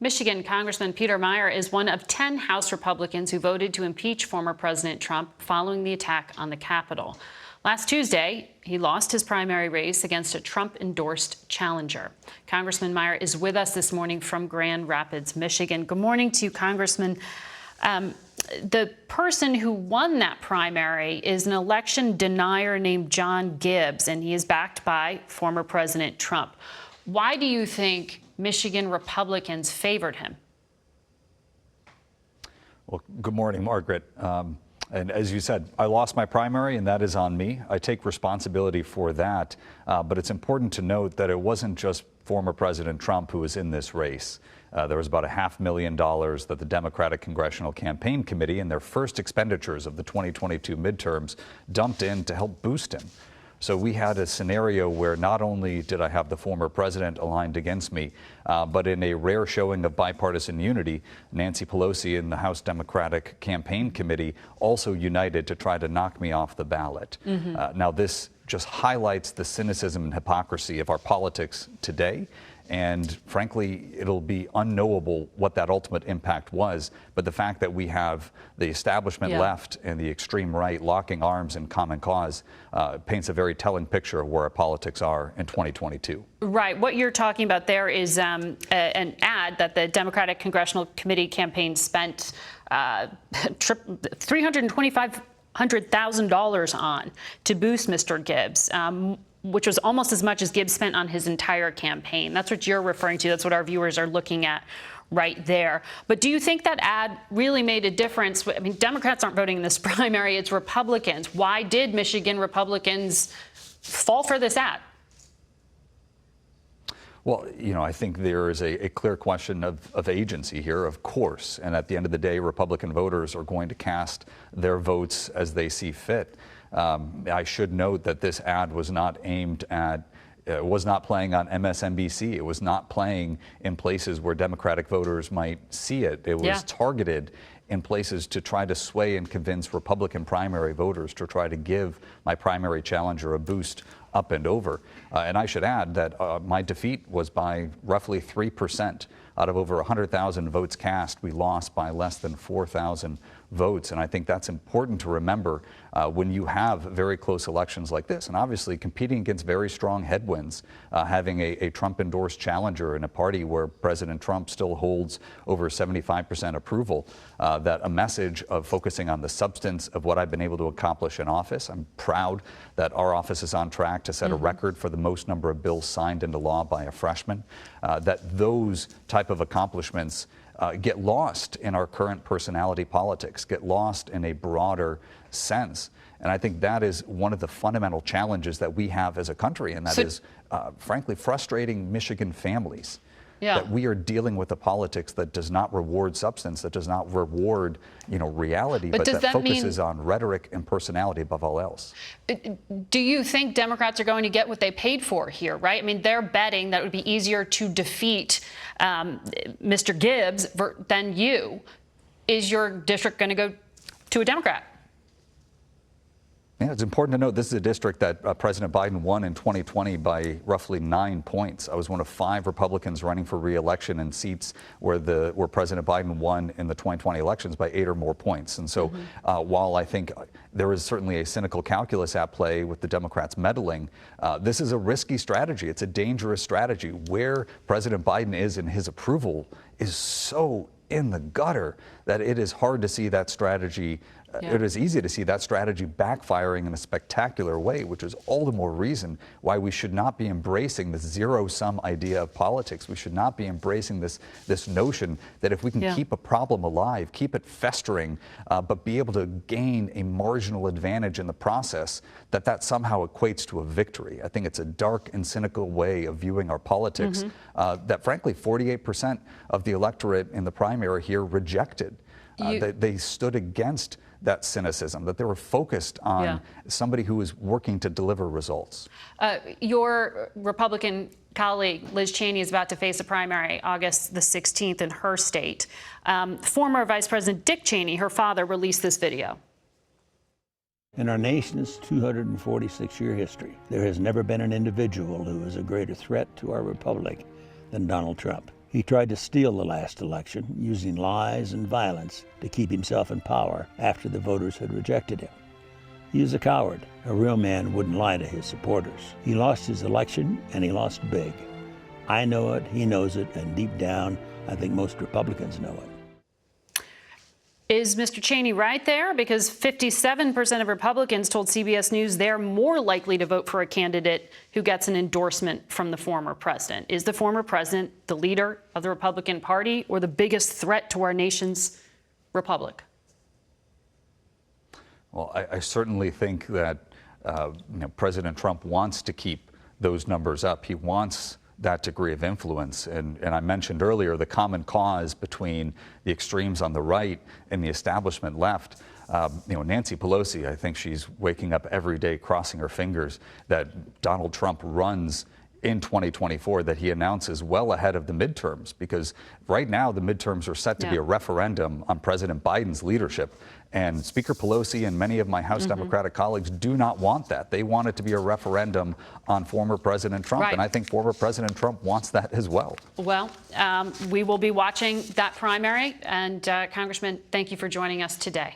Michigan Congressman Peter Meijer is one of 10 House Republicans who voted to impeach former President Trump following the attack on the Capitol. Last Tuesday, he lost his primary race against a Trump-endorsed challenger. Congressman Meijer is with us this morning from Grand Rapids, Michigan. Good morning to you, Congressman. The person who won that primary is an election denier named John Gibbons, and he is backed by former President Trump. Why do you think Michigan Republicans favored him? Well, good morning, Margaret. And as you said, I lost my primary, and that is on me. I take responsibility for that. But it's important to note that it wasn't just former President Trump who was in this race. There was about $500,000 that the Democratic Congressional Campaign Committee, in their first expenditures of the 2022 midterms, dumped in to help boost him. So we had a scenario where not only did I have the former president aligned against me, but in a rare showing of bipartisan unity, Nancy Pelosi and the House Democratic Campaign Committee also united to try to knock me off the ballot. Now, this just highlights the cynicism and hypocrisy of our politics today. And frankly, it'll be unknowable what that ultimate impact was. But the fact that we have the establishment left and the extreme right locking arms in common cause paints a very telling picture of where our politics are in 2022. Right. What you're talking about there is an ad that the Democratic Congressional Committee campaign spent $325,000 on to boost Mr. Gibbons. Which was almost as much as Gibbons spent on his entire campaign. That's what you're referring to. That's what our viewers are looking at right there. But do you think that ad really made a difference? I mean, Democrats aren't voting in this primary, it's Republicans. Why did Michigan Republicans fall for this ad? Well, you know, I think there is a clear question of agency here, of course. And at the end of the day, Republican voters are going to cast their votes as they see fit. I should note that this ad was not aimed at, was not playing on MSNBC. It was not playing in places where Democratic voters might see it. It was targeted in places to try to sway and convince Republican primary voters to try to give my primary challenger a boost up and over. And I should add that my defeat was by roughly 3%. Out of over 100,000 votes cast, we lost by less than 4,000 votes. And I think that's important to remember when you have very close elections like this. And obviously competing against very strong headwinds, having a Trump-endorsed challenger in a party where President Trump still holds over 75% approval, that a message of focusing on the substance of what I've been able to accomplish in office. I'm proud that our office is on track to set a record for the most number of bills signed into law by a freshman, that those type of accomplishments get lost in our current personality politics, get lost in a broader sense. And I think that is one of the fundamental challenges that we have as a country, and that is, frankly, frustrating Michigan families. That we are dealing with a politics that does not reward substance, that does not reward, you know, reality, but that focuses on rhetoric and personality above all else. Do you think Democrats are going to get what they paid for here, right? I mean, they're betting that it would be easier to defeat Mr. Gibbons than you. Is your district going to go to a Democrat? Yeah, it's important to note this is a district that President Biden won in 2020 by roughly 9 points. I was one of 5 Republicans running for re-election in seats where President Biden won in the 2020 elections by 8 or more points. And so while I think there is certainly a cynical calculus at play with the Democrats meddling, this is a risky strategy. It's a dangerous strategy. Where President Biden is in his approval is so in the gutter that it is hard to see that strategy. It is easy to see that strategy backfiring in a spectacular way, which is all the more reason why we should not be embracing this zero-sum idea of politics. We should not be embracing this notion that if we can keep a problem alive, keep it festering, but be able to gain a marginal advantage in the process, that somehow equates to a victory. I think it's a dark and cynical way of viewing our politics that, frankly, 48% of the electorate in the primary here rejected. They stood against that cynicism, that they were focused on somebody who was working to deliver results. Your Republican colleague, Liz Cheney, is about to face a primary August the 16th in her state. Former Vice President Dick Cheney, her father, released this video. In our nation's 246-year history, there has never been an individual who is a greater threat to our republic than Donald Trump. He tried to steal the last election, using lies and violence to keep himself in power after the voters had rejected him. He is a coward. A real man wouldn't lie to his supporters. He lost his election, and he lost big. I know it, he knows it, and deep down, I think most Republicans know it. Is Mr. Cheney right there? Because 57% of Republicans told CBS News they're more likely to vote for a candidate who gets an endorsement from the former president. Is the former president the leader of the Republican Party or the biggest threat to our nation's republic? Well, I certainly think that President Trump wants to keep those numbers up. He wants that degree of influence. And I mentioned earlier the common cause between the extremes on the right and the establishment left. Nancy Pelosi, I think she's waking up every day crossing her fingers that Donald Trump runs in 2024, that he announces well ahead of the midterms, because right now the midterms are set to be a referendum on President Biden's leadership. And Speaker Pelosi and many of my House Democratic colleagues do not want that. They want it to be a referendum on former President Trump. Right. And I think former President Trump wants that as well. Well, we will be watching that primary. And Congressman, thank you for joining us today.